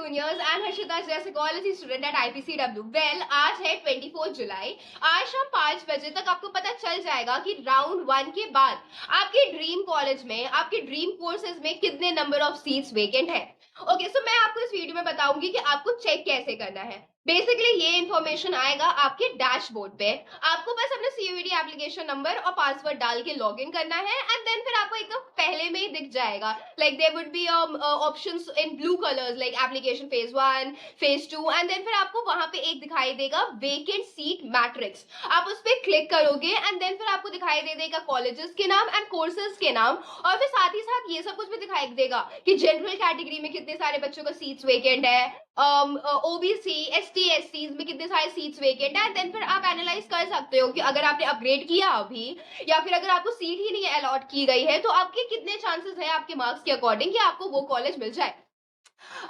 Juniors, I am Harshita as a psychology student at IPCW. Well, आज है 24 जुलाई। आज शाम 5 बजे तक आपको पता चल जाएगा कि राउंड 1 के बाद आपके ड्रीम कॉलेज में, आपके ड्रीम कोर्सेज में कितने नंबर ऑफ सीट्स वेकेंट है। ओके, सो मैं आपको इस वीडियो में बताऊंगी कि आपको चेक कैसे करना है। बेसिकली ये इंफॉर्मेशन आएगा आपके डैशबोर्ड पे। आपको बस अपने सीयूईडी एप्लीकेशन नंबर और पासवर्ड डाल के लॉगिन करना है एंड देन फिर आपको एकदम पहले में ही दिख जाएगा, like there would be options in blue colours like application phase 1, phase 2 and then फिर आपको वहां पे एक दिखाई देगा वेकेंट सीट मैट्रिक्स। आप उस पर क्लिक करोगे एंड देन फिर आपको दिखाई दे देगा कॉलेजेस के नाम एंड कोर्सेज के नाम, और फिर साथ ही साथ ये सब कुछ भी दिखाई देगा कि जनरल कैटेगरी में कितने सारे बच्चों का सीट्स वेकेंट है, ओबीसी एसटी एससी में कितने सारे सीट्स वेकेंट है। देन फिर आप एनालाइज कर सकते हो कि अगर आपने अपग्रेड किया अभी या फिर अगर आपको सीट ही नहीं अलॉट की गई है तो आपके कितने चांसेस है आपके मार्क्स के अकॉर्डिंग कि आपको वो कॉलेज मिल जाए।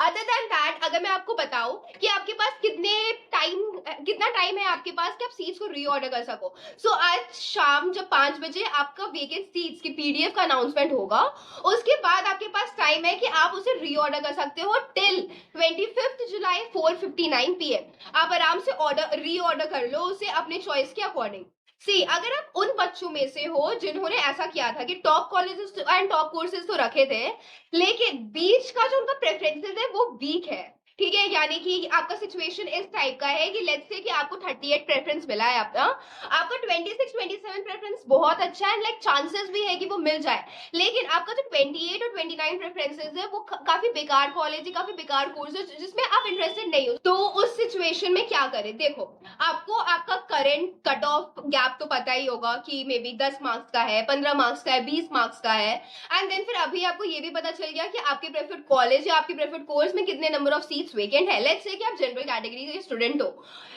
अदर देन दैट, अगर मैं आपको बताऊं कि आपके पास कितना टाइम है आपके पास कि आप सीट्स को रीऑर्डर कर सको। सो आज शाम जब 5 बजे आपका वेकेंट सीट्स की पीडीएफ का अनाउंसमेंट होगा, उसके बाद आपके पास टाइम है कि आप उसे रीऑर्डर कर सकते हो टिल 25 जुलाई 4:59 PM। आप आराम से रीऑर्डर कर लो उसे अपने चॉइस के अकॉर्डिंग। सी, अगर आप उन बच्चों में से हो जिन्होंने ऐसा किया था कि top colleges and top courses तो रखे थे लेकिन बीच का जो उनका प्रेफरेंसेस है वो वीक है, ठीक है, यानी कि आपका सिचुएशन इस टाइप का है कि लेट्स से कि आपको 38 प्रेफरेंस मिला है आपका, आपका 26 27 प्रेफरेंस बहुत अच्छा है, लाइक चांसेस भी है कि वो मिल जाए, लेकिन आपका जो 28 और 29 प्रेफरेंसेस है वो काफी बेकार कॉलेज है, काफी बेकार कोर्स है जिसमें आप इंटरेस्टेड नहीं हो। तो उस सिचुएशन में क्या करें? देखो, आपको आपका करंट कट ऑफ गैप तो पता ही होगा कि मे बी 10 मार्क्स का है, 15 मार्क्स का है, 20 मार्क्स का है, एंड देन फिर अभी आपको ये भी पता चल गया कि आपके प्रेफर्ड कॉलेज या आपके प्रेफर्ड कोर्स में कितने नंबर ऑफ सीट्स वेकेंट है। लेट्स से कि आप जनरल कैटेगरी के स्टूडेंट हो,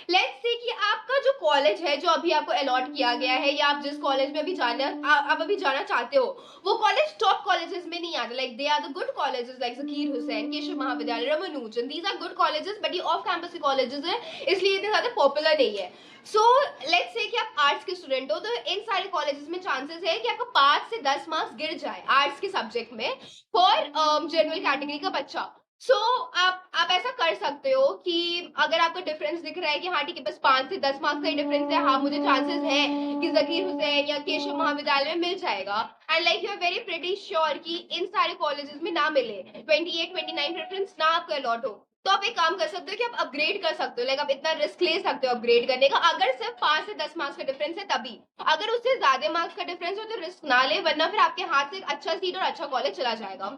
लेट्स से कि आपका जो कॉलेज है जो अभी आपको अलॉट किया गया है या आप जिस कॉलेज में अभी जाना चाहते हो वो कॉलेज टॉप कॉलेजेस में नहीं आते, like they are the good colleges like Zakir Hussain, Keshav Mahavidyalaya, Ramanujan, these are good colleges, but ये ऑफ कैंपस कॉलेजेस है इसलिए इतने ज्यादा पॉपुलर नहीं है। सो लेट्स से कि आप आर्ट्स के स्टूडेंट हो तो इन सारे कॉलेजेस में चांसेस है कि आपका 5 से 10 मार्क्स गिर जाए आर्ट्स के सब्जेक्ट में फॉर जनरल कैटेगरी का बच्चा। सो आप ऐसा कर सकते हो कि अगर आपको डिफरेंस दिख रहा है कि हाँ ठीक है बस 5 से 10 मार्क्स का ही डिफरेंस है, हाँ मुझे चांसेस है कि ज़कीर हुसैन या केशव महाविद्यालय में मिल जाएगा, and like you are very pretty sure कि इन सारे कॉलेजेस में ना मिले, 28 29 प्रेफरेंस ना आपको अलॉट हो, तो आप एक काम कर सकते हो कि आप अपग्रेड कर सकते हो, लाइक आप इतना रिस्क ले सकते हो अपग्रेड करने का अगर सिर्फ 5 से 10 मार्क्स का डिफरेंस है तभी। अगर उससे ज्यादा मार्क्स का डिफरेंस हो तो रिस्क ना ले, वरना फिर आपके हाथ से एक अच्छा सीट और अच्छा कॉलेज चला जाएगा।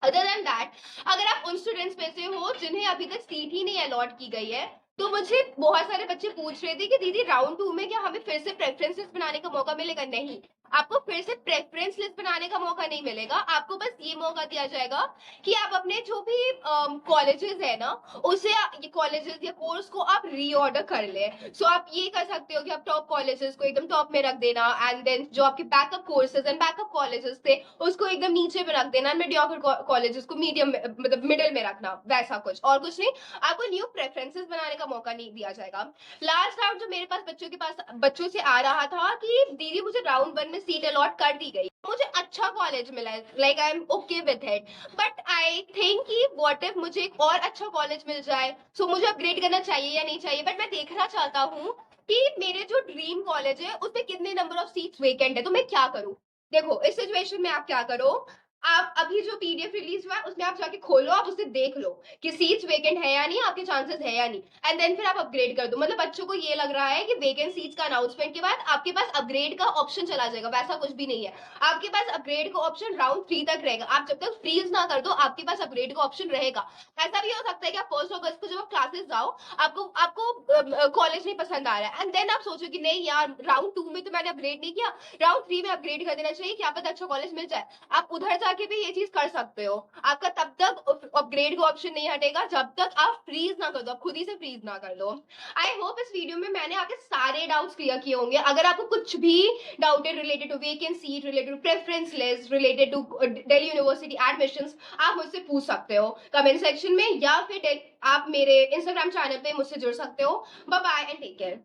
अदर देन दैट, अगर आप उन स्टूडेंट्स में से हो जिन्हें अभी तक सीट ही नहीं अलॉट की गई है, तो मुझे बहुत सारे बच्चे पूछ रहे थे कि दीदी राउंड 2 में क्या हमें फिर से प्रेफरेंसेस बनाने का मौका मिलेगा? नहीं, आपको फिर से प्रेफरेंस लिस्ट बनाने का मौका नहीं मिलेगा, आपको बस ये मौका दिया जाएगा कि आप अपने जो भी कॉलेजेस है ना उसे कॉलेजेस या कोर्स को आप रीऑर्डर कर ले। सो आप ये कर सकते हो कि आप टॉप कॉलेजेस को एकदम टॉप में रख देना एंड देन जो आपके backup courses and backup colleges थे उसको एकदम नीचे में रख देना, मीडियोकर कॉलेजेस को मीडियम मतलब मिडिल में रखना, वैसा कुछ और कुछ नहीं, आपको न्यू प्रेफरेंसेस बनाने का मौका नहीं दिया जाएगा। लास्ट राउंड जो मेरे पास बच्चों से आ रहा था कि दीदी मुझे राउंड 1 में सीट अलॉट कर दी गई, मुझे अच्छा कॉलेज मिला है, like I am okay with it, but I think कि व्हाट इफ मुझे एक और अच्छा कॉलेज मिल जाए, सो मुझे अपग्रेड करना चाहिए या नहीं चाहिए, बट मैं देखना चाहता हूँ कि मेरे जो ड्रीम कॉलेज है उसमें कितने नंबर ऑफ सीट्स वेकेंट है, तो मैं क्या करूँ? देखो, इस सिचुएशन में आप क्या करो, आप अभी जो पीडीएफ रिलीज हुआ है उसमें आप जाके खोलो, आप उसे देख लो कि सीट्स वेकेंट है या नहीं, आपके चांसेस है या नहीं, एंड देन फिर आप अपग्रेड कर दो। मतलब बच्चों को ये लग रहा है कि वेकेंट सीट्स का अनाउंसमेंट के बाद आपके पास अपग्रेड का ऑप्शन चला जाएगा, वैसा कुछ भी नहीं है, आपके पास अपग्रेड का ऑप्शन राउंड 3 तक रहेगा, आप जब तक फ्रीज ना कर दो आपके पास अपग्रेड का ऑप्शन रहेगा। ऐसा भी हो सकता है कि आप 1 अगस्त को जब आप क्लासेस जाओ आपको आपको कॉलेज नहीं पसंद आ रहा है एंड देन आप सोचो कि नहीं यार राउंड 2 में तो मैंने अपग्रेड नहीं किया, राउंड 3 में अपग्रेड कर देना चाहिए, क्या पता अच्छा कॉलेज मिल जाए, आप उधर जाके भी ये चीज कर सकते हो। आपका तब तक अपग्रेड का ऑप्शन नहीं हटेगा जब तक आप फ्रीज ना कर दो, आप खुद ही से फ्रीज ना कर दो। आई होप इस वीडियो में मैंने आपके सारे डाउट्स क्लियर किए होंगे। अगर आपको कुछ भी डाउट है related to vacancy, related to preference list, related to Delhi university admissions, आप मुझसे पूछ सकते हो कमेंट सेक्शन में या फिर आप मेरे इंस्टाग्राम चैनल पे मुझसे जुड़ सकते हो। Bye bye and take care.